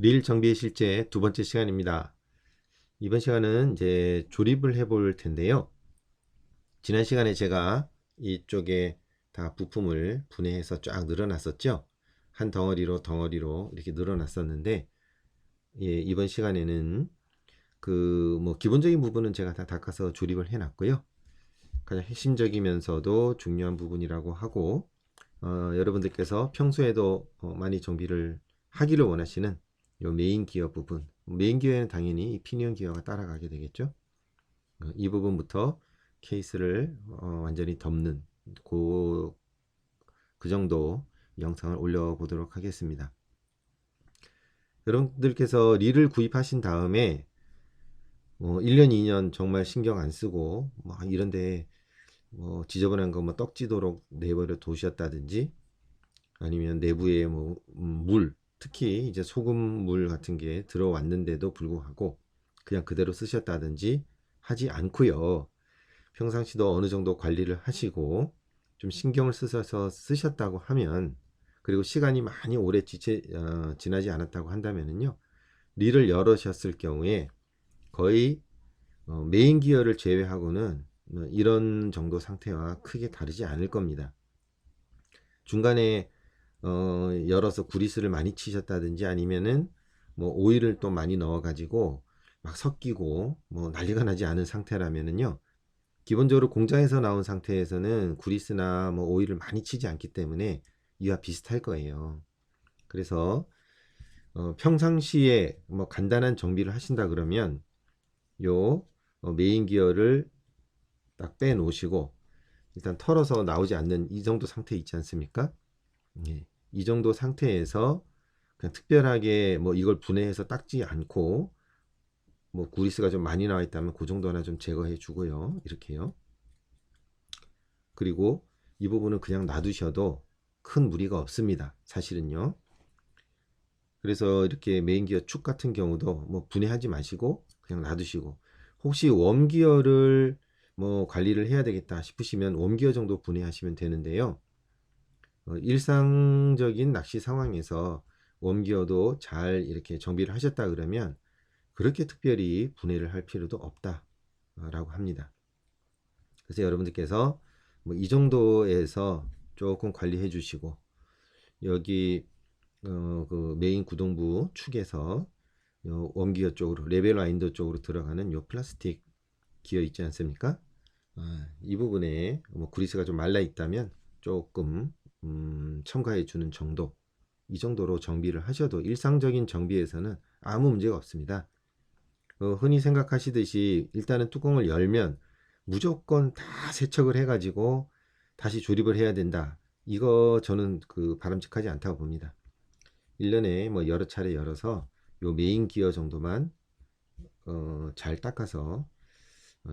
릴 정비의 실제 두 번째 시간입니다. 이번 시간은 이제 조립을 해볼 텐데요. 지난 시간에 제가 이쪽에 다 부품을 분해해서 쫙 늘어놨었죠. 한 덩어리로 이렇게 늘어놨었는데, 예, 이번 시간에는 그 뭐 기본적인 부분은 제가 다 닦아서 조립을 해놨고요. 가장 핵심적이면서도 중요한 부분이라고 하고, 여러분들께서 평소에도 많이 정비를 하기를 원하시는 요 메인 기어 부분, 메인 기어에는 당연히 이 피니언 기어가 따라가게 되겠죠. 이 부분부터 케이스를 완전히 덮는 그 정도 영상을 올려보도록 하겠습니다. 여러분들께서 릴을 구입하신 다음에 1년 2년 정말 신경 안 쓰고 막 이런데 지저분한 거 뭐 떡지도록 내버려 두셨다든지, 아니면 내부에 물, 특히 이제 소금물 같은 게 들어왔는데도 불구하고 그냥 그대로 쓰셨다든지 하지 않고요. 평상시도 어느 정도 관리를 하시고 좀 신경을 쓰셔서 쓰셨다고 하면, 그리고 시간이 많이 오래 지나지 않았다고 한다면요, 릴을 열으셨을 경우에 거의 메인 기어를 제외하고는 이런 정도 상태와 크게 다르지 않을 겁니다. 중간에 열어서 구리스를 많이 치셨다든지, 아니면은 뭐 오일을 또 많이 넣어 가지고 막 섞이고 뭐 난리가 나지 않은 상태라면은요, 기본적으로 공장에서 나온 상태에서는 구리스나 뭐 오일을 많이 치지 않기 때문에 이와 비슷할 거예요. 그래서 평상시에 뭐 간단한 정비를 하신다 그러면 요 메인 기어를 딱 빼 놓으시고, 일단 털어서 나오지 않는 이 정도 상태 있지 않습니까? 예. 이 정도 상태에서 그냥 특별하게 뭐 이걸 분해해서 닦지 않고, 뭐 구리스가 좀 많이 나와 있다면 그 정도나 좀 제거해 주고요. 이렇게요. 그리고 이 부분은 그냥 놔두셔도 큰 무리가 없습니다. 사실은요. 그래서 이렇게 메인 기어 축 같은 경우도 뭐 분해하지 마시고 그냥 놔두시고, 혹시 웜 기어를 뭐 관리를 해야 되겠다 싶으시면 웜 기어 정도 분해하시면 되는데요. 일상적인 낚시 상황에서 웜 기어도 잘 이렇게 정비를 하셨다 그러면 그렇게 특별히 분해를 할 필요도 없다라고 합니다. 그래서 여러분들께서 뭐 이 정도에서 조금 관리해 주시고, 여기 그 메인 구동부 축에서 요 웜기어 쪽으로, 레벨 와인더 쪽으로 들어가는 요 플라스틱 기어 있지 않습니까? 이 부분에 뭐 그리스가 좀 말라 있다면 조금 첨가해 주는 정도, 이 정도로 정비를 하셔도 일상적인 정비에서는 아무 문제가 없습니다. 흔히 생각하시듯이 일단은 뚜껑을 열면 무조건 다 세척을 해가지고 다시 조립을 해야 된다, 이거 저는 그 바람직하지 않다고 봅니다. 1년에 뭐 여러 차례 열어서 요 메인 기어 정도만 잘 닦아서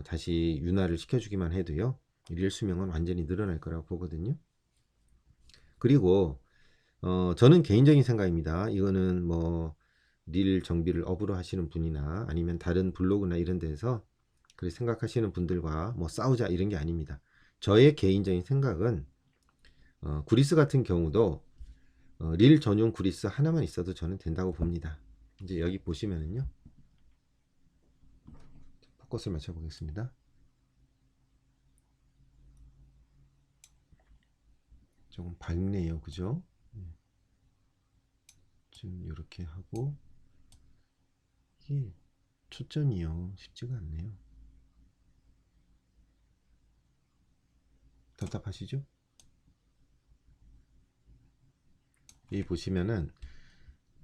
다시 윤활을 시켜주기만 해도요, 릴 수명은 완전히 늘어날 거라고 보거든요. 그리고 저는 개인적인 생각입니다. 이거는 뭐 릴 정비를 업으로 하시는 분이나 아니면 다른 블로그나 이런 데서 그렇게 생각하시는 분들과 뭐 싸우자 이런 게 아닙니다. 저의 개인적인 생각은 구리스 같은 경우도 릴 전용 구리스 하나만 있어도 저는 된다고 봅니다. 이제 여기 보시면은요, 포커스를 맞춰 보겠습니다. 조금 밝네요, 그죠? 지금 이렇게 하고, 이게 초점이요 쉽지가 않네요. 답답하시죠? 여기 보시면은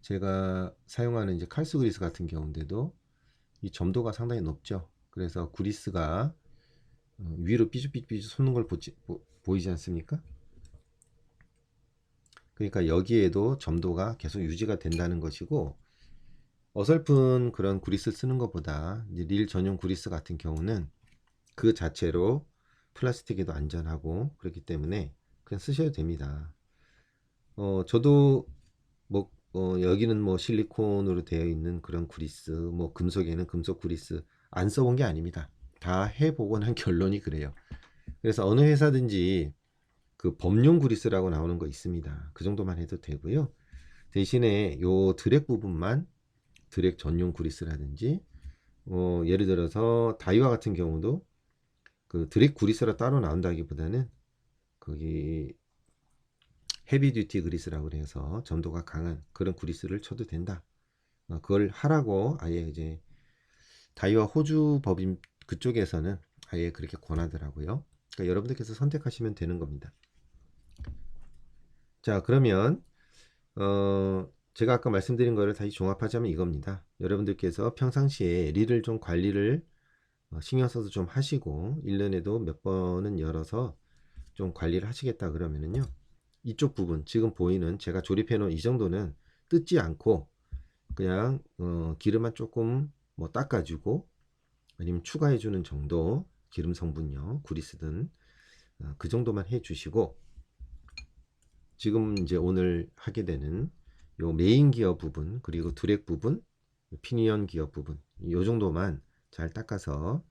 제가 사용하는 이제 칼스 그리스 같은 경우인데도 이 점도가 상당히 높죠. 그래서 그리스가 위로 삐죽삐죽 솟는 걸 보이지 않습니까? 그러니까 여기에도 점도가 계속 유지가 된다는 것이고, 어설픈 그런 그리스 쓰는 것보다 이제 릴 전용 그리스 같은 경우는 그 자체로 플라스틱에도 안전하고 그렇기 때문에 그냥 쓰셔도 됩니다. 저도 뭐 여기는 뭐 실리콘으로 되어 있는 그런 그리스, 뭐 금속에는 금속 그리스 안 써본 게 아닙니다. 다 해보고 난 결론이 그래요. 그래서 어느 회사든지 그 범용 그리스라고 나오는 거 있습니다. 그 정도만 해도 되고요. 대신에 요 드랙 부분만 드랙 전용 그리스라든지 예를 들어서 다이와 같은 경우도 그 드랙 그리스가 따로 나온다기보다는 거기 헤비 듀티 그리스라고 그래서 점도가 강한 그런 그리스를 쳐도 된다. 그걸 하라고 아예 이제 다이와 호주 법인 그쪽에서는 아예 그렇게 권하더라고요. 그러니까 여러분들께서 선택하시면 되는 겁니다. 자, 그러면 제가 아까 말씀드린 거를 다시 종합하자면 이겁니다. 여러분들께서 평상시에 릴을 좀 관리를 신경 써서 좀 하시고 1년에도 몇 번은 열어서 좀 관리를 하시겠다 그러면은요, 이쪽 부분 지금 보이는 제가 조립해 놓은 이 정도는 뜯지 않고 그냥 기름만 조금 뭐 닦아주고 아니면 추가해 주는 정도, 기름 성분요, 구리스든 그 정도만 해 주시고, 지금 이제 오늘 하게 되는 요 메인 기어 부분 그리고 드랙 부분, 피니언 기어 부분 요 정도만 잘 닦아서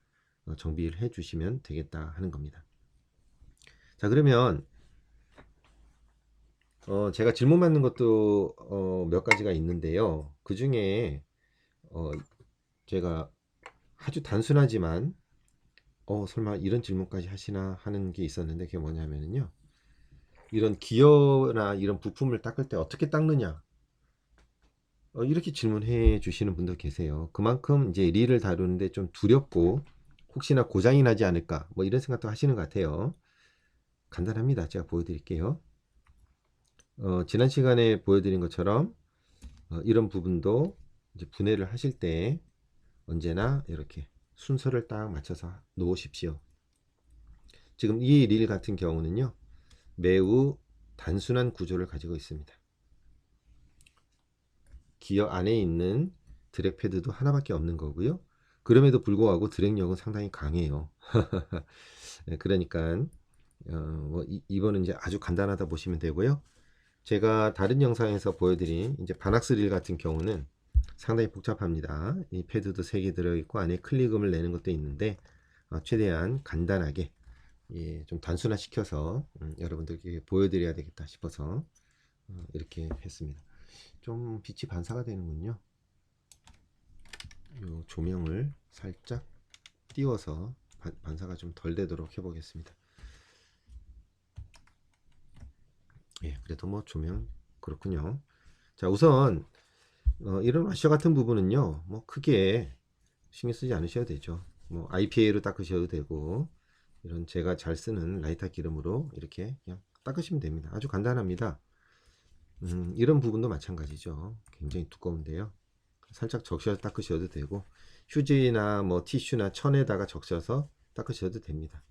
정비를 해 주시면 되겠다 하는 겁니다. 자, 그러면 제가 질문 받는 것도 몇 가지가 있는데요. 그 중에 제가 아주 단순하지만 설마 이런 질문까지 하시나 하는 게 있었는데, 그게 뭐냐면요, 이런 기어나 이런 부품을 닦을 때 어떻게 닦느냐, 이렇게 질문해 주시는 분도 계세요. 그만큼 이제 릴을 다루는데 좀 두렵고 혹시나 고장이 나지 않을까 뭐 이런 생각도 하시는 것 같아요. 간단합니다. 제가 보여드릴게요. 지난 시간에 보여드린 것처럼 이런 부분도 이제 분해를 하실 때 언제나 이렇게 순서를 딱 맞춰서 놓으십시오. 지금 이 릴 같은 경우는요, 매우 단순한 구조를 가지고 있습니다. 기어 안에 있는 드랙 패드도 하나밖에 없는 거고요. 그럼에도 불구하고 드랙력은 상당히 강해요. 그러니까 뭐 이거는 이제 아주 간단하다 보시면 되고요. 제가 다른 영상에서 보여드린 이제 바낙스 릴 같은 경우는 상당히 복잡합니다. 이 패드도 3개 들어있고 안에 클리금을 내는 것도 있는데 최대한 간단하게, 좀 단순화 시켜서 여러분들께 보여드려야 되겠다 싶어서 이렇게 했습니다. 좀 빛이 반사가 되는군요. 요 조명을 살짝 띄워서 반사가 좀 덜 되도록 해보겠습니다. 예, 그래도 뭐 조명 그렇군요. 자, 우선 이런 와셔 같은 부분은요, 뭐 크게 신경 쓰지 않으셔도 되죠. 뭐 IPA로 닦으셔도 되고, 이런 제가 잘 쓰는 라이터 기름으로 이렇게 그냥 닦으시면 됩니다. 아주 간단합니다. 이런 부분도 마찬가지죠. 굉장히 두꺼운데요. 살짝 적셔서 닦으셔도 되고, 휴지나 뭐 티슈나 천에다가 적셔서 닦으셔도 됩니다.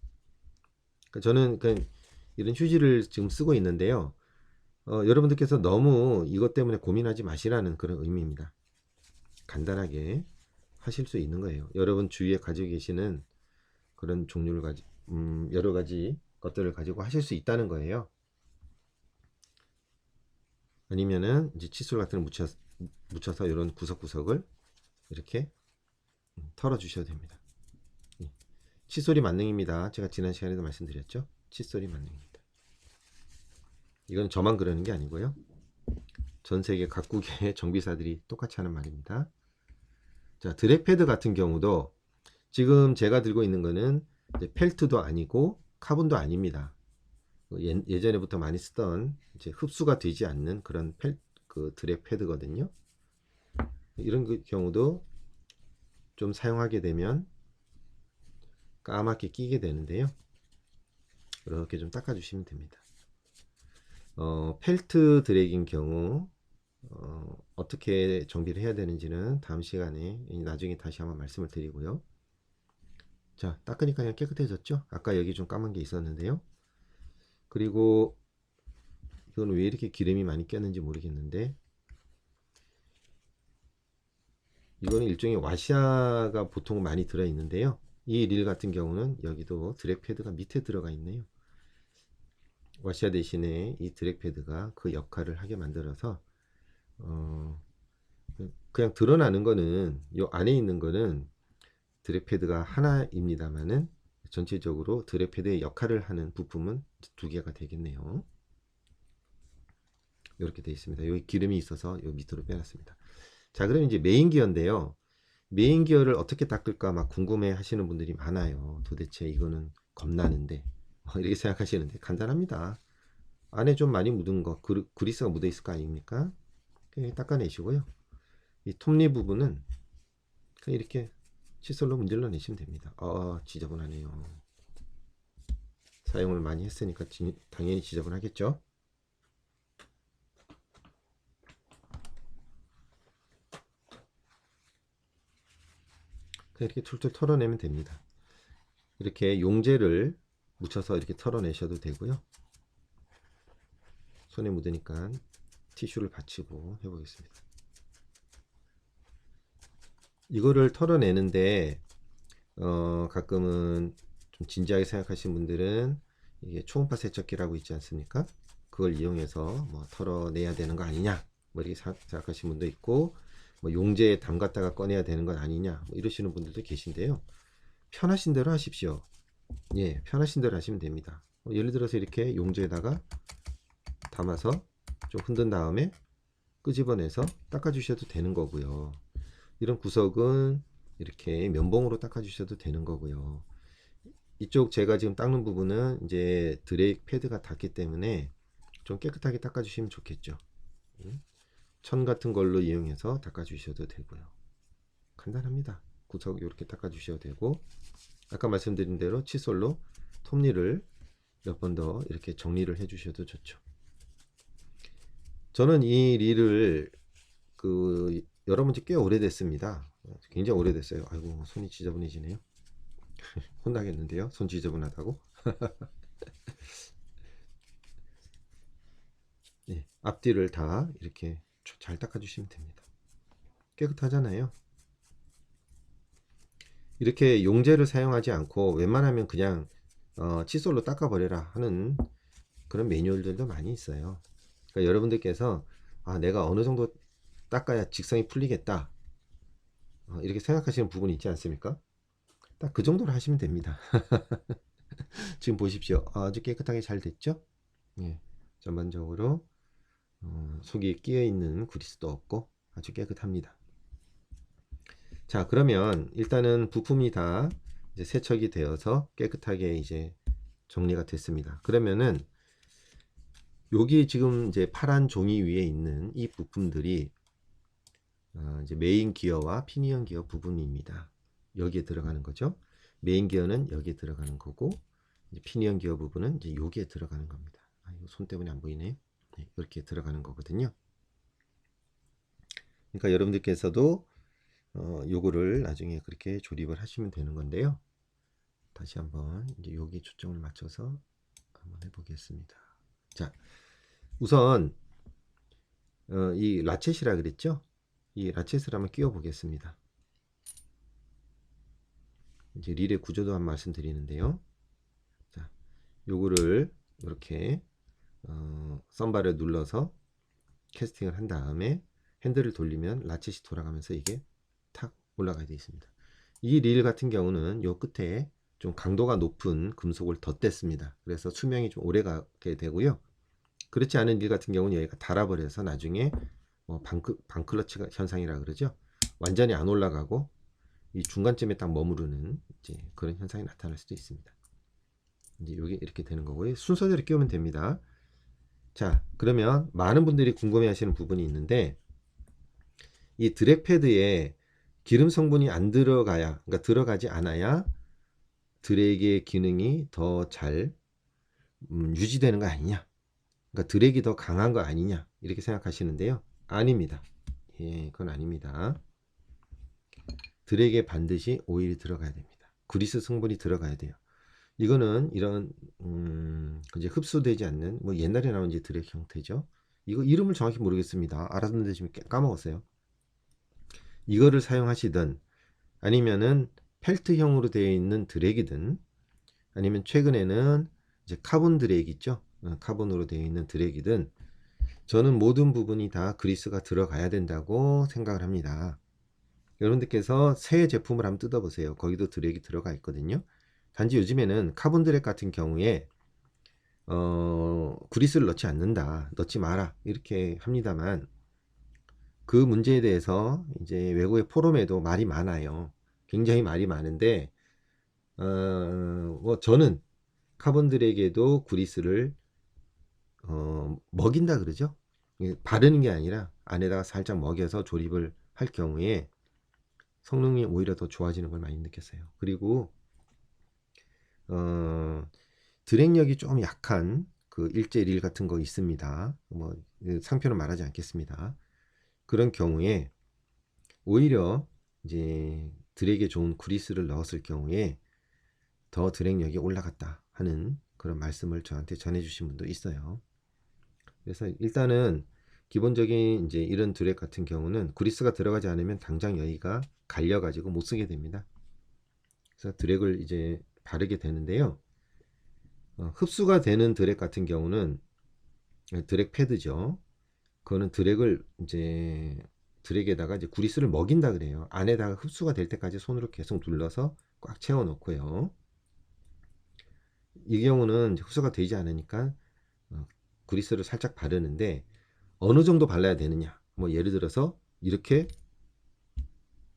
그러니까 저는 이런 휴지를 지금 쓰고 있는데요. 여러분들께서 너무 이것 때문에 고민하지 마시라는 그런 의미입니다. 간단하게 하실 수 있는 거예요. 여러분 주위에 가지고 계시는 그런 종류를 여러 가지 것들을 가지고 하실 수 있다는 거예요. 아니면은 이제 칫솔 같은 걸 묻혀서 이런 구석구석을 이렇게 털어 주셔도 됩니다. 칫솔이 만능입니다. 제가 지난 시간에도 말씀드렸죠. 칫솔이 만능입니다. 이건 저만 그러는 게 아니고요, 전 세계 각국의 정비사들이 똑같이 하는 말입니다. 자, 드랙 패드 같은 경우도 지금 제가 들고 있는 거는 펠트도 아니고 카본도 아닙니다. 예전에부터 많이 쓰던 이제 흡수가 되지 않는 그런 그 드랙 패드거든요. 이런 경우도 좀 사용하게 되면 까맣게 끼게 되는데요. 이렇게 좀 닦아주시면 됩니다. 펠트 드랙인 경우 어떻게 정비를 해야 되는지는 다음 시간에 나중에 다시 한번 말씀을 드리고요. 자, 닦으니까 그냥 깨끗해졌죠? 아까 여기 좀 까만 게 있었는데요. 그리고 이건 왜 이렇게 기름이 많이 꼈는지 모르겠는데, 이거는 일종의 와샤가 보통 많이 들어 있는데요. 이 릴 같은 경우는 여기도 드랙 패드가 밑에 들어가 있네요. 와샤 대신에 이 드랙 패드가 그 역할을 하게 만들어서 그냥 드러나는 거는 요 안에 있는 거는 드랙 패드가 하나입니다만은 전체적으로 드랙 패드의 역할을 하는 부품은 2개가 되겠네요. 이렇게 되어 있습니다. 여기 기름이 있어서 여기 밑으로 빼놨습니다. 자, 그럼 이제 메인 기어인데요. 메인 기어를 어떻게 닦을까 막 궁금해 하시는 분들이 많아요. 도대체 이거는 겁나는데. 이렇게 생각하시는데 간단합니다. 안에 좀 많이 묻은 거, 그리스가 묻어 있을 거 아닙니까? 그냥 닦아내시고요. 이 톱니 부분은 그냥 이렇게 칫솔로 문질러 내시면 됩니다. 지저분하네요. 사용을 많이 했으니까 당연히 지저분하겠죠? 그냥 이렇게 툴툴 털어내면 됩니다. 이렇게 용제를 묻혀서 이렇게 털어내셔도 되고요. 손에 묻으니까 티슈를 받치고 해보겠습니다. 이거를 털어내는데 가끔은 좀 진지하게 생각하시는 분들은 이게 초음파 세척기라고 있지 않습니까? 그걸 이용해서 뭐 털어내야 되는 거 아니냐 뭐 이렇게 생각하시는 분도 있고, 뭐 용제에 담갔다가 꺼내야 되는 건 아니냐 뭐 이러시는 분들도 계신데요. 편하신 대로 하십시오. 예, 편하신 대로 하시면 됩니다. 예를 들어서 이렇게 용제에다가 담아서 좀 흔든 다음에 끄집어내서 닦아주셔도 되는 거고요. 이런 구석은 이렇게 면봉으로 닦아주셔도 되는 거고요. 이쪽 제가 지금 닦는 부분은 이제 드레이크 패드가 닿기 때문에 좀 깨끗하게 닦아주시면 좋겠죠. 천 같은 걸로 이용해서 닦아주셔도 되고요. 간단합니다. 구석 이렇게 닦아주셔도 되고, 아까 말씀드린 대로 칫솔로 톱니를 몇 번 더 이렇게 정리를 해주셔도 좋죠. 저는 이 릴을 여러분 꽤 오래됐습니다. 굉장히 오래됐어요. 아이고, 손이 지저분해지네요. 혼나겠는데요, 손 지저분하다고. 네, 앞뒤를 다 이렇게 잘 닦아주시면 됩니다. 깨끗하잖아요. 이렇게 용제를 사용하지 않고 웬만하면 그냥 칫솔로 닦아버려라 하는 그런 매뉴얼들도 많이 있어요. 그러니까 여러분들께서 내가 어느 정도 닦아야 직성이 풀리겠다 이렇게 생각하시는 부분이 있지 않습니까? 딱 그 정도로 하시면 됩니다. 지금 보십시오. 아주 깨끗하게 잘 됐죠? 예, 전반적으로 속에 끼어 있는 그리스도 없고 아주 깨끗합니다. 자, 그러면 일단은 부품이 다 이제 세척이 되어서 깨끗하게 이제 정리가 됐습니다. 그러면은 여기 지금 이제 파란 종이 위에 있는 이 부품들이 이제 메인 기어와 피니언 기어 부분입니다. 여기에 들어가는 거죠. 메인 기어는 여기에 들어가는 거고, 이제 피니언 기어 부분은 이제 여기에 들어가는 겁니다. 이거 손 때문에 안 보이네. 네, 이렇게 들어가는 거거든요. 그러니까 여러분들께서도 요거를 나중에 그렇게 조립을 하시면 되는 건데요. 다시 한번 이제 여기 초점을 맞춰서 한번 해보겠습니다. 자, 우선 이 라쳇이라 그랬죠? 이 라쳇을 한번 끼워 보겠습니다. 이제 릴의 구조도 한번 말씀드리는데요. 자, 요거를 이렇게 썸바를 눌러서 캐스팅을 한 다음에 핸들을 돌리면 라쳇이 돌아가면서 이게 탁 올라가게 되어 있습니다. 이 릴 같은 경우는 요 끝에 좀 강도가 높은 금속을 덧댔습니다. 그래서 수명이 좀 오래 가게 되고요. 그렇지 않은 릴 같은 경우는 여기가 닳아버려서 나중에 반클러치 현상이라 그러죠. 완전히 안 올라가고 이 중간쯤에 딱 머무르는 이제 그런 현상이 나타날 수도 있습니다. 이제 이게 이렇게 되는 거고요. 순서대로 끼우면 됩니다. 자, 그러면 많은 분들이 궁금해 하시는 부분이 있는데, 이 드랙 패드에 기름 성분이 안 들어가야, 그러니까 들어가지 않아야 드랙의 기능이 더 잘 유지되는 거 아니냐, 그러니까 드랙이 더 강한 거 아니냐 이렇게 생각하시는데요. 아닙니다. 예, 그건 아닙니다. 드랙에 반드시 오일이 들어가야 됩니다. 그리스 성분이 들어가야 돼요. 이거는 이런 이제 흡수되지 않는 뭐 옛날에 나온 이제 드랙 형태죠. 이거 이름을 정확히 모르겠습니다. 알았는데 지금 까먹었어요. 이거를 사용하시든 아니면은 펠트형으로 되어 있는 드랙이든 아니면 최근에는 이제 카본 드랙 있죠. 카본으로 되어 있는 드랙이든 저는 모든 부분이 다 그리스가 들어가야 된다고 생각을 합니다. 여러분들께서 새 제품을 한번 뜯어보세요. 거기도 드랙이 들어가 있거든요. 단지 요즘에는 카본 드랙 같은 경우에 그리스를 넣지 않는다, 넣지 마라 이렇게 합니다만, 그 문제에 대해서 이제 외국의 포럼에도 말이 많아요. 굉장히 말이 많은데 뭐 저는 카본들에게도 구리스를 먹인다 그러죠. 바르는 게 아니라 안에다가 살짝 먹여서 조립을 할 경우에 성능이 오히려 더 좋아지는 걸 많이 느꼈어요. 그리고 드랙력이 좀 약한 그 일제릴 같은 거 있습니다. 뭐 상표는 말하지 않겠습니다. 그런 경우에 오히려 이제 드랙에 좋은 구리스를 넣었을 경우에 더 드랙력이 올라갔다 하는 그런 말씀을 저한테 전해주신 분도 있어요. 그래서 일단은 기본적인 이제 이런 드랙 같은 경우는 구리스가 들어가지 않으면 당장 여기가 갈려가지고 못 쓰게 됩니다. 그래서 드랙을 이제 바르게 되는데요. 흡수가 되는 드랙 같은 경우는 드랙 패드죠. 그거는 드랙을 이제 드랙에다가 이제 구리스를 먹인다 그래요. 안에다가 흡수가 될 때까지 손으로 계속 눌러서 꽉 채워 놓고요. 이 경우는 흡수가 되지 않으니까 구리스를 살짝 바르는데 어느 정도 발라야 되느냐. 뭐 예를 들어서 이렇게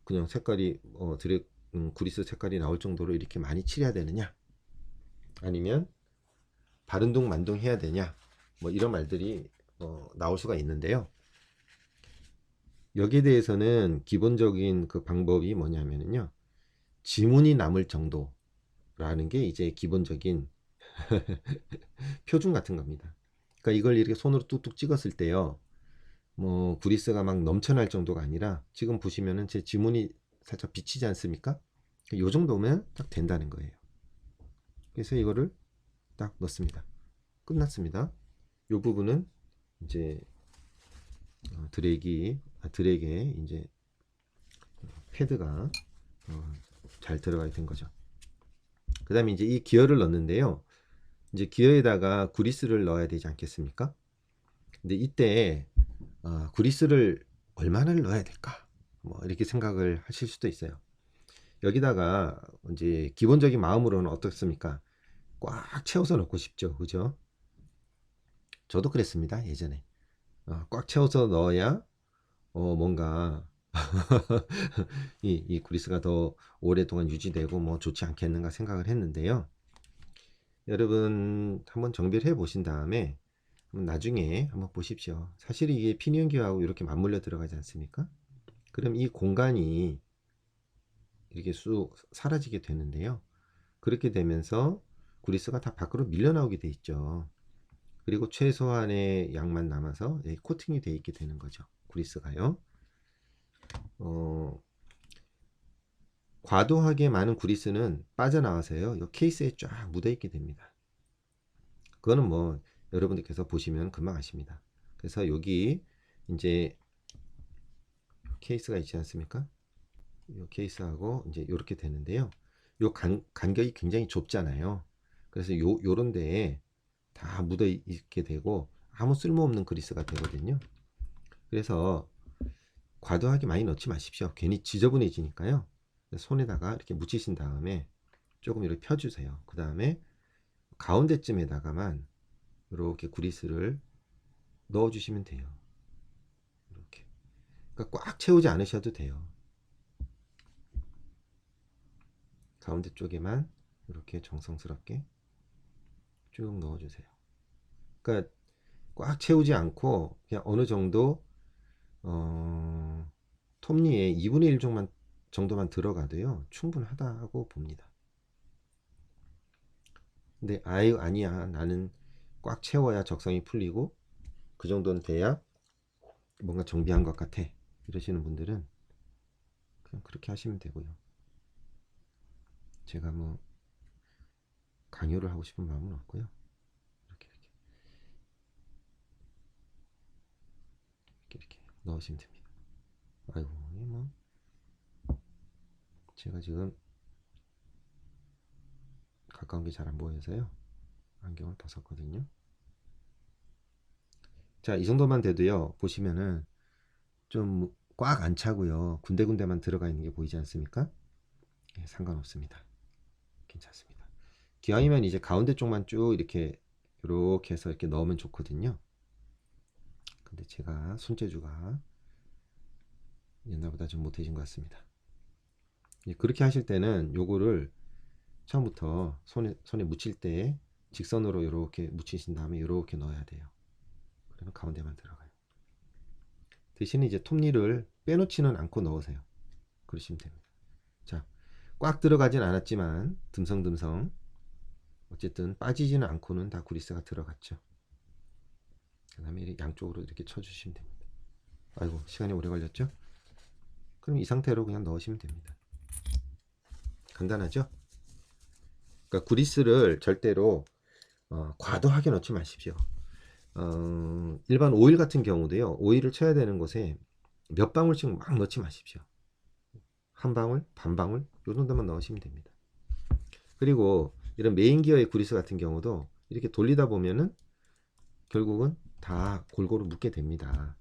그냥 색깔이 드랙 구리스 색깔이 나올 정도로 이렇게 많이 칠해야 되느냐. 아니면 바른둥 만둥 해야 되냐. 뭐 이런 말들이 나올 수가 있는데요. 여기에 대해서는 기본적인 그 방법이 뭐냐면요. 지문이 남을 정도라는 게 이제 기본적인 표준 같은 겁니다. 그러니까 이걸 이렇게 손으로 뚝뚝 찍었을 때요. 뭐 구리스가 막 넘쳐날 정도가 아니라 지금 보시면은 제 지문이 살짝 비치지 않습니까? 요 정도면 딱 된다는 거예요. 그래서 이거를 딱 넣습니다. 끝났습니다. 요 부분은 이제 드랙에 이제 패드가 잘 들어가야 된 거죠. 그 다음에 이제 이 기어를 넣는데요. 이제 기어에다가 구리스를 넣어야 되지 않겠습니까? 근데 이때 구리스를 얼마나 넣어야 될까? 뭐 이렇게 생각을 하실 수도 있어요. 여기다가 이제 기본적인 마음으로는 어떻습니까? 꽉 채워서 넣고 싶죠. 그죠? 저도 그랬습니다. 예전에. 꽉 채워서 넣어야 뭔가 이 구리스가 더 오랫동안 유지되고 뭐 좋지 않겠는가 생각을 했는데요. 여러분 한번 정비를 해 보신 다음에 나중에 한번 보십시오. 사실 이게 피니언기어하고 이렇게 맞물려 들어가지 않습니까? 그럼 이 공간이 이렇게 쑥 사라지게 되는데요. 그렇게 되면서 구리스가 다 밖으로 밀려나오게 돼 있죠. 그리고 최소한의 양만 남아서 코팅이 돼 있게 되는 거죠. 구리스가요. 과도하게 많은 구리스는 빠져나와서요. 이 케이스에 쫙 묻어 있게 됩니다. 그거는 뭐 여러분들께서 보시면 금방 아십니다. 그래서 여기 이제 케이스가 있지 않습니까? 이 케이스하고 이제 이렇게 되는데요. 요 간격이 굉장히 좁잖아요. 그래서 요런 데에 다 묻어 있게 되고 아무 쓸모없는 그리스가 되거든요. 그래서 과도하게 많이 넣지 마십시오. 괜히 지저분해지니까요. 손에다가 이렇게 묻히신 다음에 조금 이렇게 펴주세요. 그 다음에 가운데쯤에다가만 이렇게 구리스를 넣어주시면 돼요. 이렇게. 그러니까 꽉 채우지 않으셔도 돼요. 가운데 쪽에만 이렇게 정성스럽게 쭉 넣어주세요. 그러니까 꽉 채우지 않고 그냥 어느 정도 톱니에 2분의 1 정도만 들어가도요 충분하다고 봅니다. 근데 아유 아니야 나는 꽉 채워야 적성이 풀리고 그 정도는 돼야 뭔가 정비한 것 같아 이러시는 분들은 그냥 그렇게 하시면 되고요. 제가 뭐 강요를 하고 싶은 마음은 없고요. 이렇게 넣으시면 됩니다. 아이고 뭐 제가 지금 가까운 게 잘 안 보여서요 안경을 벗었거든요. 자, 이 정도만 돼도요 보시면은 좀 꽉 안 차고요 군데군데만 들어가 있는 게 보이지 않습니까? 예, 상관없습니다. 괜찮습니다. 기왕이면 이제 가운데 쪽만 쭉 이렇게 해서 이렇게 넣으면 좋거든요. 근데 제가 손재주가 나보다 좀 못해진 것 같습니다. 그렇게 하실 때는 요거를 처음부터 손에 묻힐 때 직선으로 이렇게 묻히신 다음에 이렇게 넣어야 돼요. 그러면 가운데만 들어가요. 대신에 이제 톱니를 빼놓지는 않고 넣으세요. 그러시면 됩니다. 자, 꽉 들어가진 않았지만 듬성듬성 어쨌든 빠지지는 않고는 다 그리스가 들어갔죠. 그 다음에 양쪽으로 이렇게 쳐주시면 됩니다. 아이고, 시간이 오래 걸렸죠? 그럼 이 상태로 그냥 넣으시면 됩니다. 간단하죠? 그러니까 그리스를 절대로 과도하게 넣지 마십시오. 일반 오일 같은 경우도요, 오일을 쳐야 되는 곳에 몇 방울씩 막 넣지 마십시오. 한 방울, 반 방울, 요 정도만 넣으시면 됩니다. 그리고 이런 메인 기어의 그리스 같은 경우도 이렇게 돌리다 보면은 결국은 다 골고루 묻게 됩니다.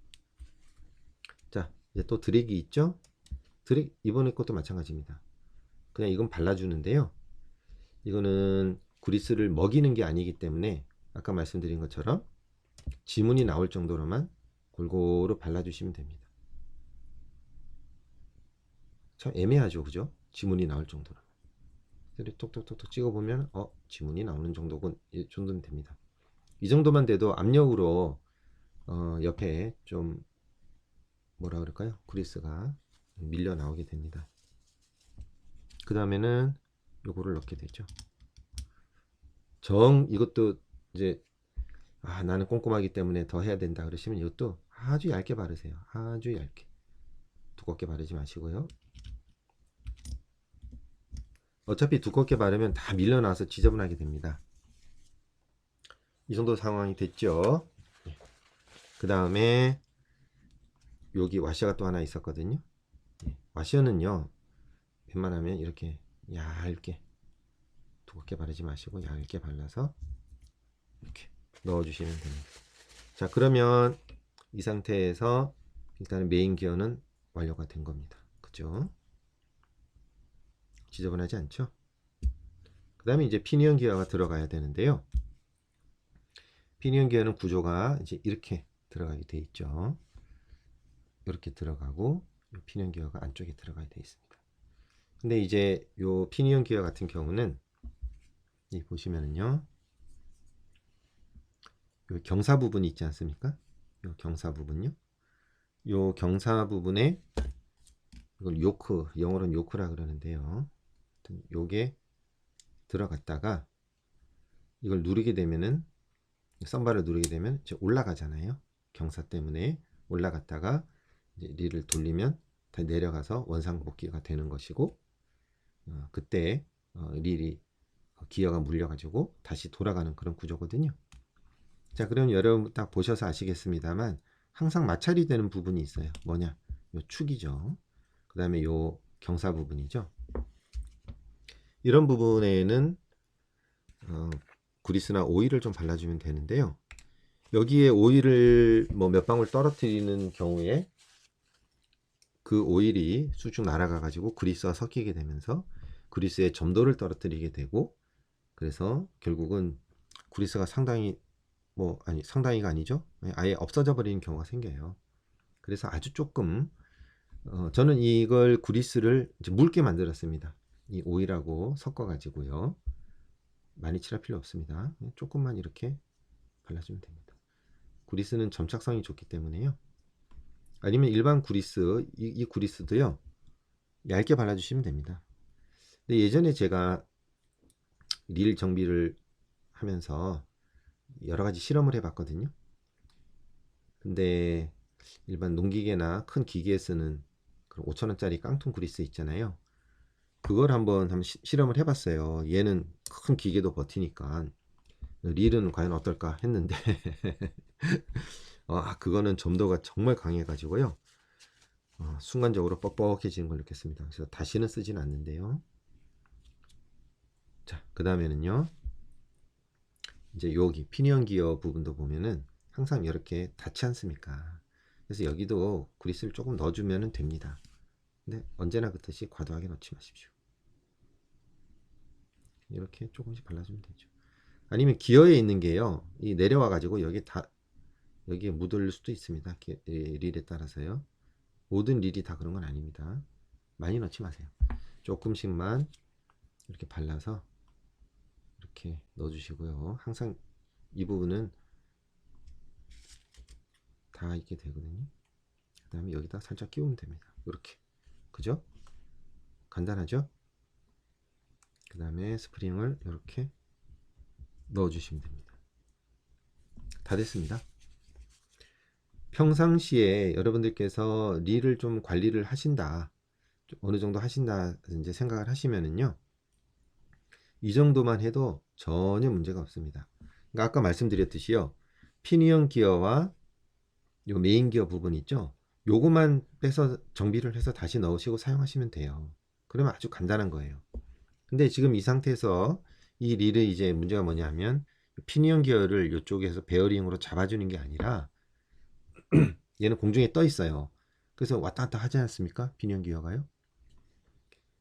자, 이제 또 드랙이 있죠? 드랙, 이번에 것도 마찬가지입니다. 그냥 이건 발라주는데요. 이거는 그리스를 먹이는 게 아니기 때문에 아까 말씀드린 것처럼 지문이 나올 정도로만 골고루 발라주시면 됩니다. 참 애매하죠, 그죠? 지문이 나올 정도로. 톡톡톡톡 찍어보면 지문이 나오는 정도군, 이 정도면 됩니다. 이 정도만 돼도 압력으로 옆에 좀 뭐라 그럴까요? 그리스가 밀려 나오게 됩니다. 그 다음에는 요거를 넣게 되죠. 이것도 이제 나는 꼼꼼하기 때문에 더 해야 된다 그러시면 이것도 아주 얇게 바르세요. 아주 얇게. 두껍게 바르지 마시고요. 어차피 두껍게 바르면 다 밀려나서 지저분하게 됩니다. 이 정도 상황이 됐죠. 그 다음에 여기 와셔가 또 하나 있었거든요. 와셔는요, 웬만하면 이렇게 얇게, 두껍게 바르지 마시고 얇게 발라서 이렇게 넣어주시면 됩니다. 자, 그러면 이 상태에서 일단은 메인 기어는 완료가 된 겁니다. 그죠? 지저분하지 않죠? 그 다음에 이제 피니언 기어가 들어가야 되는데요. 피니언 기어는 구조가 이제 이렇게 들어가게 돼 있죠. 이렇게 들어가고 피니언 기어가 안쪽에 들어가게 돼 있습니다. 근데 이제 요 피니언 기어 같은 경우는 보시면은요, 요 경사 부분이 있지 않습니까? 요 경사 부분요. 요 경사 부분에 이걸 요크, 영어로는 요크라 그러는데요. 요게 들어갔다가 이걸 누르게 되면은, 썸바를 누르게 되면 이제 올라가잖아요. 경사 때문에 올라갔다가 이제 릴을 돌리면 다 내려가서 원상복귀가 되는 것이고, 그때 릴이 기어가 물려가지고 다시 돌아가는 그런 구조거든요. 자, 그럼 여러분 딱 보셔서 아시겠습니다만 항상 마찰이 되는 부분이 있어요. 뭐냐? 요 축이죠. 그 다음에 요 경사 부분이죠. 이런 부분에는 그리스나 오일을 좀 발라주면 되는데요. 여기에 오일을 뭐 몇 방울 떨어뜨리는 경우에 그 오일이 쑥쑥 날아가 가지고 그리스와 섞이게 되면서 그리스의 점도를 떨어뜨리게 되고, 그래서 결국은 그리스가 상당히 상당히가 아니죠. 아예 없어져 버리는 경우가 생겨요. 그래서 아주 조금 저는 이걸 그리스를 이제 묽게 만들었습니다. 이 오일하고 섞어 가지고요. 많이 칠할 필요 없습니다. 조금만 이렇게 발라주면 됩니다. 그리스는 점착성이 좋기 때문에요. 아니면 일반 그리스, 이 그리스도요, 얇게 발라주시면 됩니다. 근데 예전에 제가 릴 정비를 하면서 여러 가지 실험을 해봤거든요. 근데 일반 농기계나 큰 기계에 쓰는 그런 5,000원짜리 깡통 그리스 있잖아요. 그걸 한번 실험을 해봤어요. 얘는 큰 기계도 버티니까 릴은 과연 어떨까 했는데 그거는 점도가 정말 강해가지고요. 순간적으로 뻑뻑해지는 걸 느꼈습니다. 그래서 다시는 쓰진 않는데요. 자, 그 다음에는요, 이제 여기 피니언 기어 부분도 보면은 항상 이렇게 닿지 않습니까? 그래서 여기도 그리스를 조금 넣어주면 됩니다. 근데 언제나 그렇듯이 과도하게 넣지 마십시오. 이렇게 조금씩 발라주면 되죠. 아니면 기어에 있는 게요, 이 내려와 가지고 여기에 묻을 수도 있습니다. 릴에 따라서요. 모든 릴이 다 그런 건 아닙니다. 많이 넣지 마세요. 조금씩만 이렇게 발라서 이렇게 넣어주시고요. 항상 이 부분은 다 있게 되거든요. 그 다음에 여기다 살짝 끼우면 됩니다. 이렇게. 그죠? 간단하죠? 그 다음에 스프링을 이렇게 넣어주시면 됩니다. 다 됐습니다. 평상시에 여러분들께서 릴을 좀 관리를 하신다, 어느 정도 하신다 이제 생각을 하시면은요, 이 정도만 해도 전혀 문제가 없습니다. 그러니까 아까 말씀드렸듯이요, 피니언 기어와 요 메인 기어 부분 있죠, 요거만 빼서 정비를 해서 다시 넣으시고 사용하시면 돼요. 그러면 아주 간단한 거예요. 근데 지금 이 상태에서 이 릴의 이제 문제가 뭐냐면, 피니언 기어를 이쪽에서 베어링으로 잡아주는 게 아니라 얘는 공중에 떠 있어요. 그래서 왔다 갔다 하지 않습니까? 피니언 기어가요.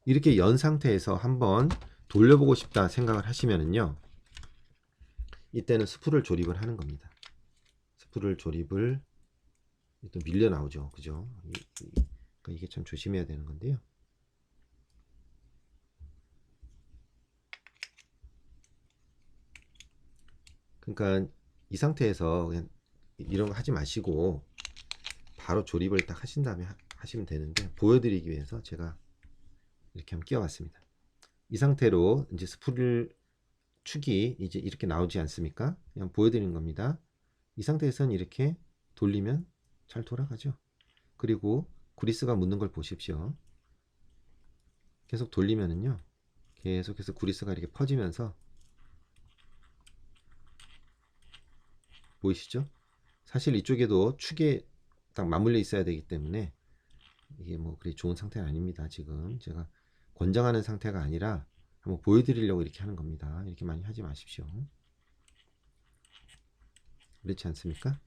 이렇게 연 상태에서 한번 돌려보고 싶다 생각을 하시면은요, 이때는 스프를 조립을 하는 겁니다. 스프를 조립을 또 밀려 나오죠. 그죠? 그러니까 이게 참 조심해야 되는 건데요. 그러니까 이 상태에서 그냥 이런 거 하지 마시고 바로 조립을 딱 하신 다음에 하시면 되는데, 보여드리기 위해서 제가 이렇게 한번 끼워봤습니다. 이 상태로 이제 스프를 축이 이제 이렇게 나오지 않습니까? 그냥 보여드리는 겁니다. 이 상태에서는 이렇게 돌리면 잘 돌아가죠. 그리고 구리스가 묻는 걸 보십시오. 계속 돌리면은요, 계속해서 구리스가 이렇게 퍼지면서, 보이시죠? 사실 이쪽에도 축에 딱 맞물려 있어야 되기 때문에 이게 뭐 그리 좋은 상태는 아닙니다. 지금 제가 권장하는 상태가 아니라 한번 보여드리려고 이렇게 하는 겁니다. 이렇게 많이 하지 마십시오. 그렇지 않습니까?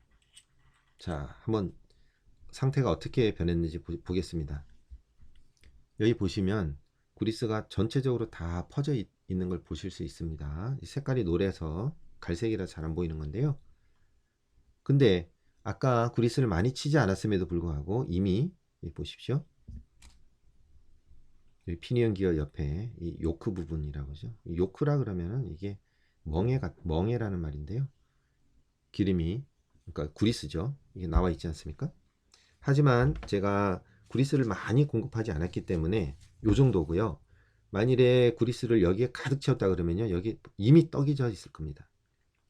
자, 한번 상태가 어떻게 변했는지 보겠습니다. 여기 보시면 구리스가 전체적으로 다 퍼져 있는 걸 보실 수 있습니다. 이 색깔이 노래서 갈색이라 잘 안 보이는 건데요. 근데 아까 구리스를 많이 치지 않았음에도 불구하고 이미 보십시오. 여기 피니언 기어 옆에 이 요크 부분이라고 하죠. 이 요크라 그러면은 이게 멍해라는 말인데요. 기름이, 그러니까 구리스죠. 이게 나와 있지 않습니까? 하지만 제가 구리스를 많이 공급하지 않았기 때문에 요 정도고요. 만일에 구리스를 여기에 가득 채웠다 그러면요, 여기 이미 떡이 져 있을 겁니다.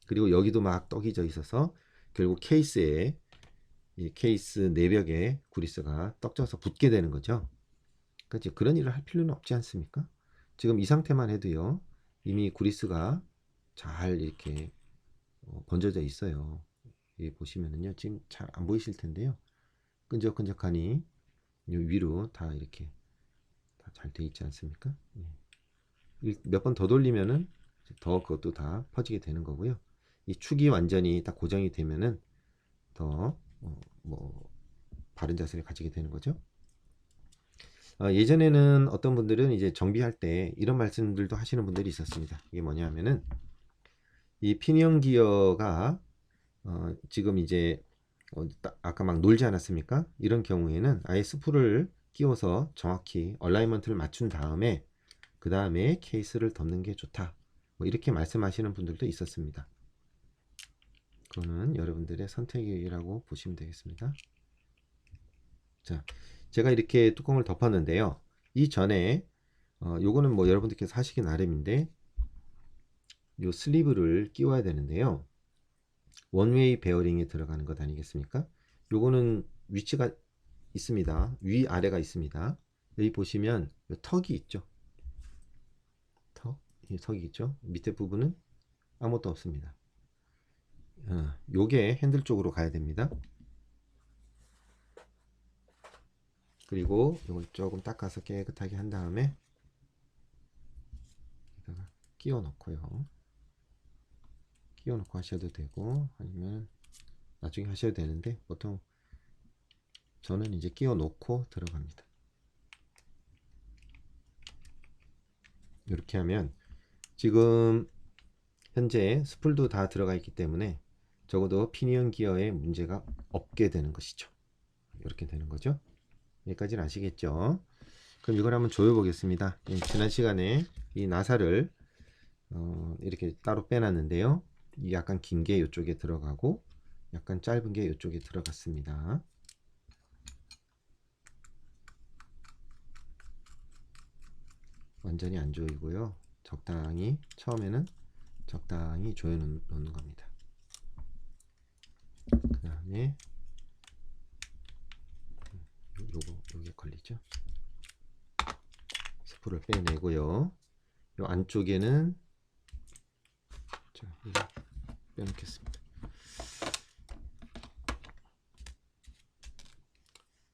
그리고 여기도 막 떡이 져 있어서 결국 케이스에, 이 케이스 내벽에 구리스가 떡져서 붙게 되는 거죠. 그러니까 그런 일을 할 필요는 없지 않습니까? 지금 이 상태만 해도요, 이미 구리스가 잘 이렇게 번져져 있어요. 여기 보시면은요, 지금 잘 안 보이실 텐데요, 끈적끈적하니 위로 다 이렇게 다 잘 돼 있지 않습니까? 몇 번 더 돌리면은 더 그것도 다 퍼지게 되는 거고요. 이 축이 완전히 딱 고정이 되면은 더 뭐 바른 자세를 가지게 되는 거죠. 예전에는 어떤 분들은 이제 정비할 때 이런 말씀들도 하시는 분들이 있었습니다. 이게 뭐냐면은 이 피니언 기어가 지금 이제 아까 막 놀지 않았습니까? 이런 경우에는 아예 스프를 끼워서 정확히 얼라이먼트를 맞춘 다음에 그 다음에 케이스를 덮는 게 좋다, 뭐 이렇게 말씀하시는 분들도 있었습니다. 그거는 여러분들의 선택이라고 보시면 되겠습니다. 자, 제가 이렇게 뚜껑을 덮었는데요, 이 전에 요거는 뭐 여러분들께서 하시기 나름인데, 요 슬리브를 끼워야 되는데요, 원웨이 베어링에 들어가는 것 아니겠습니까? 요거는 위치가 있습니다. 위 아래가 있습니다. 여기 보시면 요 턱이 있죠. 이 턱이 있죠. 밑에 부분은 아무것도 없습니다. 요게 핸들 쪽으로 가야 됩니다. 그리고 이걸 조금 닦아서 깨끗하게 한 다음에 여기다가 끼워 넣고요. 끼워 넣고 하셔도 되고 아니면 나중에 하셔도 되는데, 보통 저는 이제 끼워 놓고 들어갑니다. 이렇게 하면 지금 현재 스풀도 다 들어가 있기 때문에 적어도 피니언 기어에 문제가 없게 되는 것이죠. 이렇게 되는 거죠. 여기까지는 아시겠죠? 그럼 이걸 한번 조여 보겠습니다. 지난 시간에 이 나사를 이렇게 따로 빼놨는데요. 약간 긴 게 이쪽에 들어가고 약간 짧은 게 이쪽에 들어갔습니다. 완전히 안 조이고요. 적당히 처음에는 적당히 조여 놓는 겁니다. 그 다음에 요게 걸리죠. 스프를 빼내고요. 요 안쪽에는 자, 이거 빼놓겠습니다.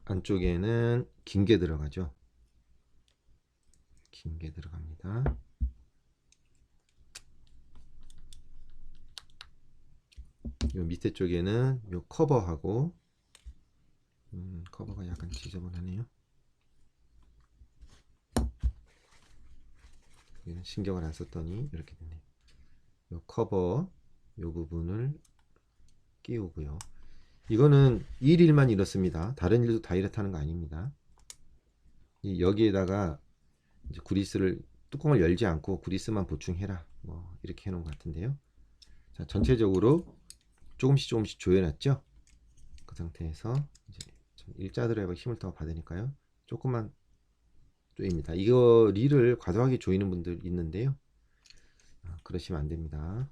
안쪽에는 긴 게 들어가죠. 긴 게 들어갑니다. 요 밑에 쪽에는 요 커버하고 커버가 약간 지저분하네요. 여기는 신경을 안 썼더니 이렇게 되네요. 요 커버 요 부분을 끼우고요. 이거는 일일만 이렇습니다. 다른 일도 다 이렇다는 거 아닙니다. 여기에다가 이제 구리스를 뚜껑을 열지 않고 구리스만 보충해라 뭐 이렇게 해놓은 것 같은데요. 자, 전체적으로 조금씩 조여놨죠. 그 상태에서 이제 일자들에 힘을 더 받으니까요. 조금만 조입니다. 이거 릴을 과도하게 조이는 분들 있는데요. 그러시면 안 됩니다.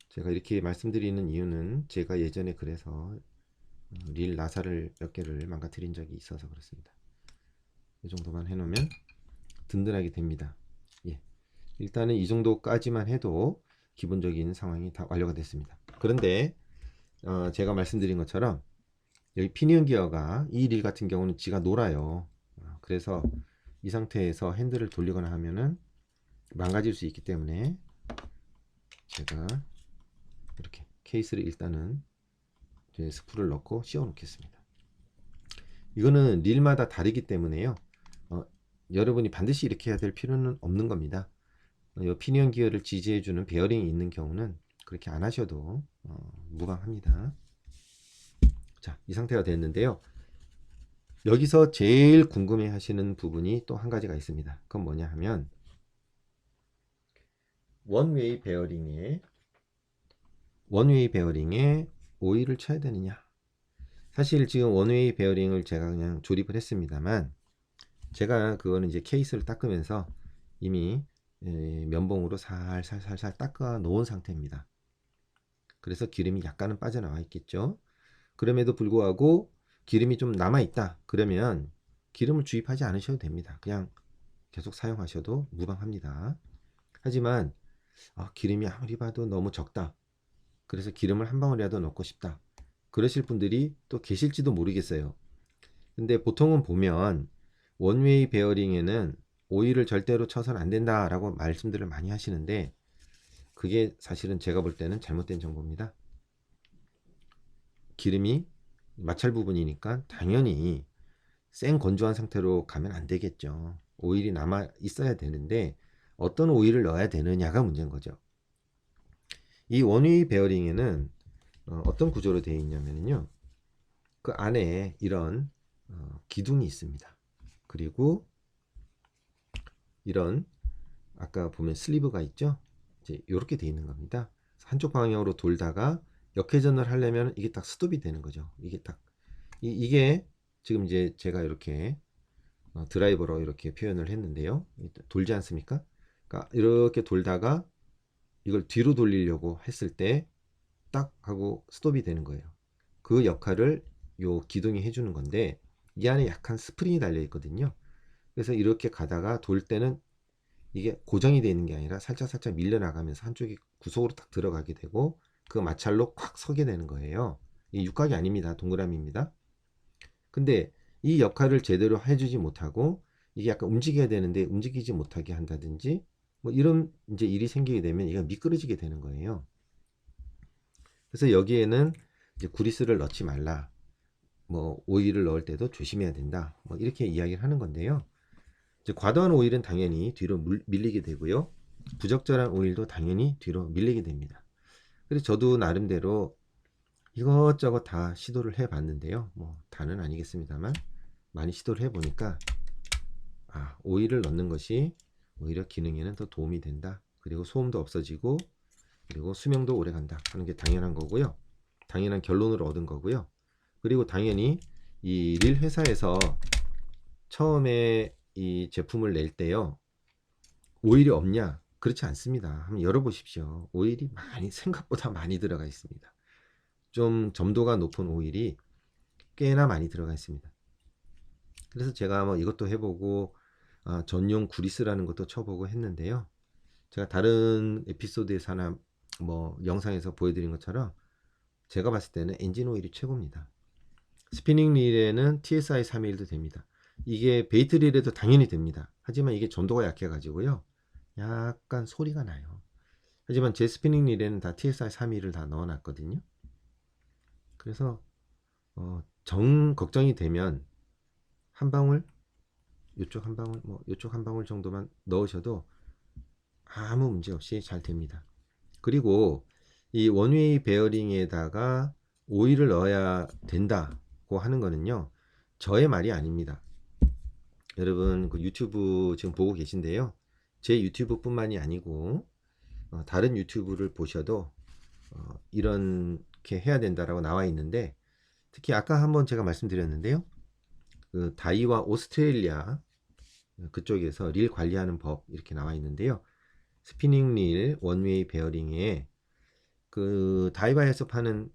제가 이렇게 말씀드리는 이유는 제가 예전에 그래서 릴 나사를 몇 개를 망가뜨린 적이 있어서 그렇습니다. 이 정도만 해놓으면 든든하게 됩니다. 예. 일단은 이 정도까지만 해도 기본적인 상황이 다 완료가 됐습니다. 그런데 제가 말씀드린 것처럼 여기 피니언 기어가 이 릴 같은 경우는 지가 놀아요. 그래서 이 상태에서 핸들을 돌리거나 하면은 망가질 수 있기 때문에 제가 이렇게 케이스를 일단은 스프를 넣고 씌워 놓겠습니다. 이거는 릴마다 다르기 때문에요. 여러분이 반드시 이렇게 해야 될 필요는 없는 겁니다. 이 피니언 기어를 지지해주는 베어링이 있는 경우는 그렇게 안 하셔도 무방합니다. 자, 이 상태가 됐는데요. 여기서 제일 궁금해 하시는 부분이 또 한 가지가 있습니다. 그건 뭐냐 하면 원웨이 베어링에 오일을 쳐야 되느냐. 사실 지금 원웨이 베어링을 제가 그냥 조립을 했습니다만 제가 그거는 이제 케이스를 닦으면서 이미 면봉으로 살살 닦아 놓은 상태입니다. 그래서 기름이 약간은 빠져나와 있겠죠. 그럼에도 불구하고 기름이 좀 남아 있다 그러면 기름을 주입하지 않으셔도 됩니다. 그냥 계속 사용하셔도 무방합니다. 하지만 기름이 아무리 봐도 너무 적다, 그래서 기름을 한 방울이라도 넣고 싶다, 그러실 분들이 또 계실지도 모르겠어요. 근데 보통은 보면 원웨이 베어링에는 오일을 절대로 쳐서는 안 된다 라고 말씀들을 많이 하시는데 그게 사실은 제가 볼 때는 잘못된 정보입니다. 기름이 마찰 부분이니까 당연히 생 건조한 상태로 가면 안 되겠죠. 오일이 남아 있어야 되는데 어떤 오일을 넣어야 되느냐가 문제인 거죠. 이 원웨이 베어링에는 어떤 구조로 되어 있냐면요, 그 안에 이런 기둥이 있습니다. 그리고 이런 아까 보면 슬리브가 있죠. 이제 이렇게 되어 있는 겁니다. 한쪽 방향으로 돌다가 역회전을 하려면 이게 딱 스톱이 되는 거죠. 이게 딱 이게 지금 이제 제가 이렇게 드라이버로 이렇게 표현을 했는데요. 돌지 않습니까? 그러니까 이렇게 돌다가 이걸 뒤로 돌리려고 했을 때 딱 하고 스톱이 되는 거예요. 그 역할을 요 기둥이 해주는 건데 이 안에 약간 스프링이 달려 있거든요. 그래서 이렇게 가다가 돌 때는 이게 고정이 되어 있는 게 아니라 살짝 밀려나가면서 한쪽이 구속으로 딱 들어가게 되고 그 마찰로 콱 서게 되는 거예요. 이 육각이 아닙니다. 동그라미입니다. 근데 이 역할을 제대로 해주지 못하고 이게 약간 움직여야 되는데 움직이지 못하게 한다든지 뭐 이런 이제 일이 생기게 되면 이가 미끄러지게 되는 거예요. 그래서 여기에는 이제 구리스를 넣지 말라, 뭐 오일을 넣을 때도 조심해야 된다, 뭐 이렇게 이야기를 하는 건데요. 이제 과도한 오일은 당연히 뒤로 밀리게 되고요. 부적절한 오일도 당연히 뒤로 밀리게 됩니다. 그래서 저도 나름대로 이것저것 다 시도를 해 봤는데요. 뭐 다는 아니겠습니다만 많이 시도를 해 보니까 오일을 넣는 것이 오히려 기능에는 더 도움이 된다. 그리고 소음도 없어지고 그리고 수명도 오래 간다 하는 게 당연한 거고요. 당연한 결론을 얻은 거고요. 그리고 당연히 이 릴 회사에서 처음에 이 제품을 낼 때요. 오일이 없냐? 그렇지 않습니다. 한번 열어보십시오. 오일이 생각보다 많이 들어가 있습니다. 좀 점도가 높은 오일이 꽤나 많이 들어가 있습니다. 그래서 제가 뭐 이것도 해보고 전용 구리스라는 것도 쳐보고 했는데요. 제가 다른 에피소드에서 하나 뭐 영상에서 보여드린 것처럼 제가 봤을 때는 엔진 오일이 최고입니다. 스피닝 릴에는 TSI 321도 됩니다. 이게 베이트 릴에도 당연히 됩니다. 하지만 이게 전도가 약해 가지고요. 약간 소리가 나요. 하지만 제 스피닝 릴에는 다 TSI 321을 다 넣어 놨거든요. 그래서 정 걱정이 되면 한 방울 요쪽 한 방울 뭐 요쪽 한 방울 정도만 넣으셔도 아무 문제 없이 잘 됩니다. 그리고 이 원웨이 베어링에다가 오일을 넣어야 된다고 하는 거는요. 저의 말이 아닙니다. 여러분 그 유튜브 지금 보고 계신데요. 제 유튜브 뿐만이 아니고 다른 유튜브를 보셔도 이렇게 해야 된다라고 나와 있는데 특히 아까 한번 제가 말씀드렸는데요. 그 다이와 오스트레일리아 그쪽에서 릴 관리하는 법 이렇게 나와 있는데요. 스피닝 릴 원웨이 베어링에 그 다이바에서 파는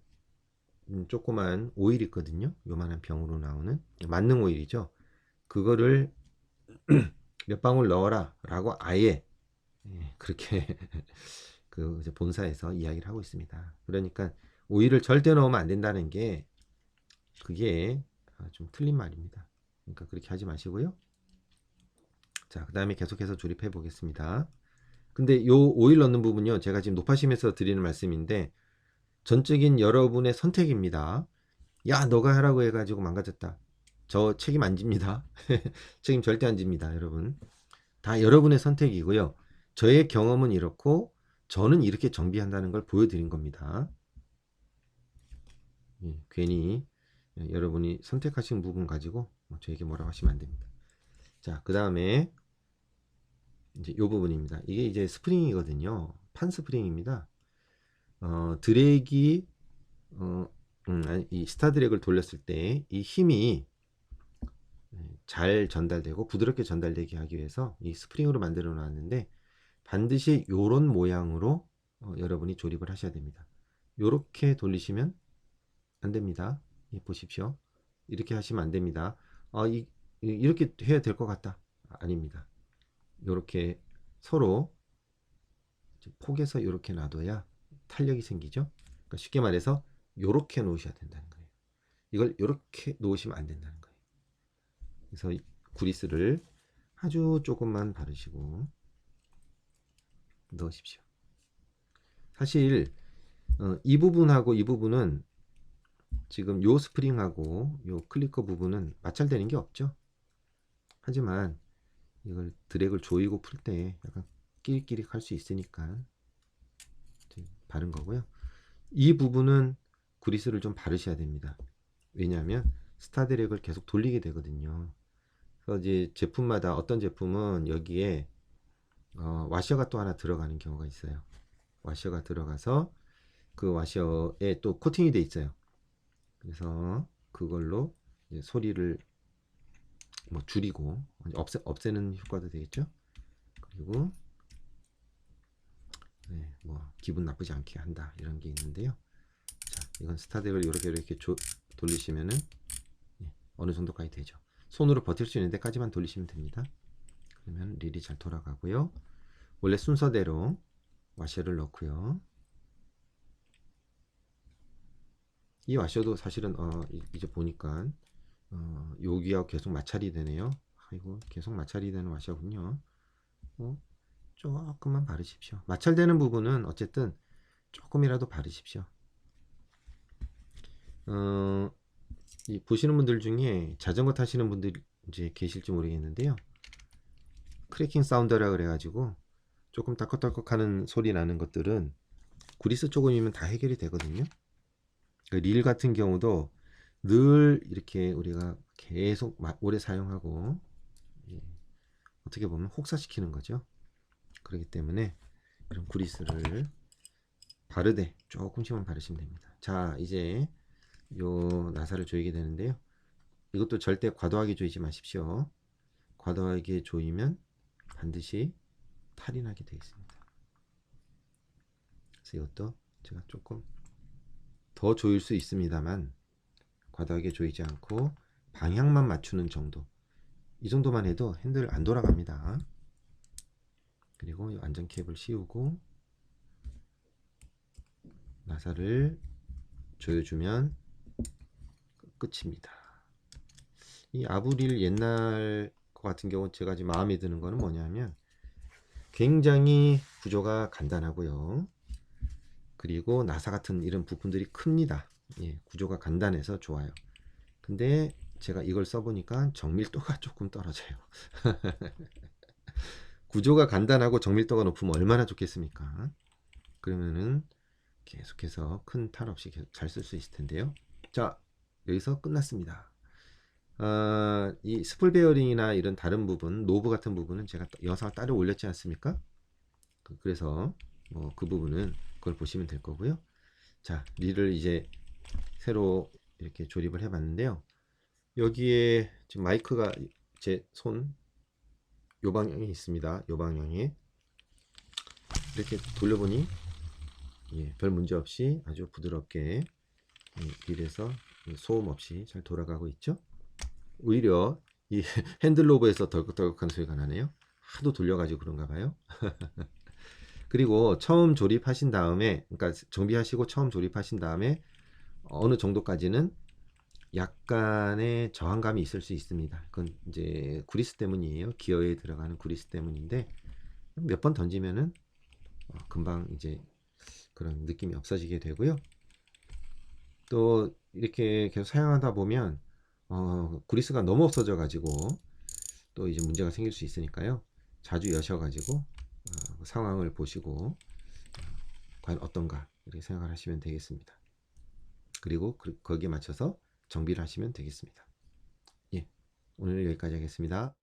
조그만 오일 있거든요. 요만한 병으로 나오는 만능 오일이죠. 그거를 몇 방울 넣어라 라고 아예 그렇게 그 본사에서 이야기를 하고 있습니다. 그러니까 오일을 절대 넣으면 안 된다는 게 그게 좀 틀린 말입니다. 그러니까 그렇게 하지 마시고요. 자, 그 다음에 계속해서 조립해 보겠습니다. 근데 요 오일 넣는 부분요. 제가 지금 높아심에서 드리는 말씀인데 전적인 여러분의 선택입니다. 야, 너가 하라고 해가지고 망가졌다. 저 책임 안 집니다. 책임 절대 안 집니다, 여러분. 다 여러분의 선택이고요. 저의 경험은 이렇고 저는 이렇게 정비한다는 걸 보여드린 겁니다. 괜히 여러분이 선택하신 부분 가지고 저에게 뭐라고 하시면 안 됩니다. 자, 그 다음에 이제 이 부분입니다. 이게 이제 스프링이거든요. 판 스프링입니다. 드래기 이 스타 드랙을 돌렸을 때 이 힘이 잘 전달되고 부드럽게 전달되게 하기 위해서 이 스프링으로 만들어 놨는데 반드시 요런 모양으로 여러분이 조립을 하셔야 됩니다. 요렇게 돌리시면 안 됩니다. 보십시오. 이렇게 하시면 안 됩니다. 이렇게 해야 될 것 같다. 아닙니다. 요렇게 서로 폭에서 이렇게 놔둬야 탄력이 생기죠. 그러니까 쉽게 말해서 요렇게 놓으셔야 된다는 거예요. 이걸 요렇게 놓으시면 안 된다는 거예요. 그래서 구리스를 아주 조금만 바르시고 넣으십시오. 사실 이 부분하고 이 부분은 지금 요 스프링하고 요 클리커 부분은 마찰되는 게 없죠. 하지만 이걸 드랙을 조이고 풀 때 약간 끼릭끼릭 할 수 있으니까 바른 거고요. 이 부분은 그리스를 좀 바르셔야 됩니다. 왜냐하면 스타 드랙을 계속 돌리게 되거든요. 그래서 이제 제품마다 어떤 제품은 여기에 와셔가 또 하나 들어가는 경우가 있어요. 와셔가 들어가서 그 와셔에 또 코팅이 돼 있어요. 그래서 그걸로 소리를 뭐 줄이고 없애는 효과도 되겠죠. 그리고 뭐 기분 나쁘지 않게 한다 이런 게 있는데요. 자, 이건 스타덱을 이렇게 돌리시면은 어느 정도까지 되죠. 손으로 버틸 수 있는 데까지만 돌리시면 됩니다. 그러면 릴이 잘 돌아가고요. 원래 순서대로 와셔를 넣고요. 이 와셔도 사실은 이제 보니까 여기하고 계속 마찰이 되네요. 아이고 계속 마찰이 되는 와셔군요. 조금만 바르십시오. 마찰되는 부분은 어쨌든 조금이라도 바르십시오. 이 보시는 분들 중에 자전거 타시는 분들 이제 계실지 모르겠는데요. 크래킹 사운드라 그래가지고 조금 딸컥딸컥 하는 소리 나는 것들은 구리스 조금이면 다 해결이 되거든요. 그 릴 같은 경우도 늘 이렇게 우리가 계속 오래 사용하고 어떻게 보면 혹사시키는 거죠. 그렇기 때문에 이런 그리스를 바르되 조금씩만 바르시면 됩니다. 자, 이제 요 나사를 조이게 되는데요. 이것도 절대 과도하게 조이지 마십시오. 과도하게 조이면 반드시 탈이 나게 되어 있습니다. 그래서 이것도 제가 조금 더 조일 수 있습니다만 과도하게 조이지 않고 방향만 맞추는 정도, 이 정도만 해도 핸들 안 돌아갑니다. 그리고 이 안전 캡을 씌우고 나사를 조여주면 끝입니다. 이 아브릴 옛날 거 같은 경우 제가 지금 마음에 드는 거는 뭐냐면 굉장히 구조가 간단하고요. 그리고 나사 같은 이런 부품들이 큽니다. 예, 구조가 간단해서 좋아요. 근데 제가 이걸 써보니까 정밀도가 조금 떨어져요. 구조가 간단하고 정밀도가 높으면 얼마나 좋겠습니까? 그러면은 계속해서 큰 탈 없이 잘 쓸 수 있을 텐데요. 자, 여기서 끝났습니다. 이 스풀 베어링이나 이런 다른 부분, 노브 같은 부분은 제가 영상을 따로 올렸지 않습니까? 그래서 뭐 그 부분은 그걸 보시면 될 거고요. 자, 릴을 이제 새로 이렇게 조립을 해 봤는데요. 여기에 지금 마이크가 제 손 요 방향에 있습니다. 요 방향에 이렇게 돌려보니 예, 별 문제 없이 아주 부드럽게 릴에서 소음 없이 잘 돌아가고 있죠. 오히려 이 핸들 로브에서 덜컥덜컥한 소리가 나네요. 하도 돌려가지고 그런가 봐요. 그리고 처음 조립하신 다음에, 그러니까 정비하시고 처음 조립하신 다음에 어느 정도까지는 약간의 저항감이 있을 수 있습니다. 그건 이제 구리스 때문이에요. 기어에 들어가는 구리스 때문인데 몇 번 던지면은 금방 이제 그런 느낌이 없어지게 되고요. 또 이렇게 계속 사용하다 보면 구리스가 너무 없어져 가지고 또 이제 문제가 생길 수 있으니까요. 자주 여셔 가지고 상황을 보시고 과연 어떤가 이렇게 생각을 하시면 되겠습니다. 그리고 거기에 맞춰서 정비를 하시면 되겠습니다. 예, 오늘 여기까지 하겠습니다.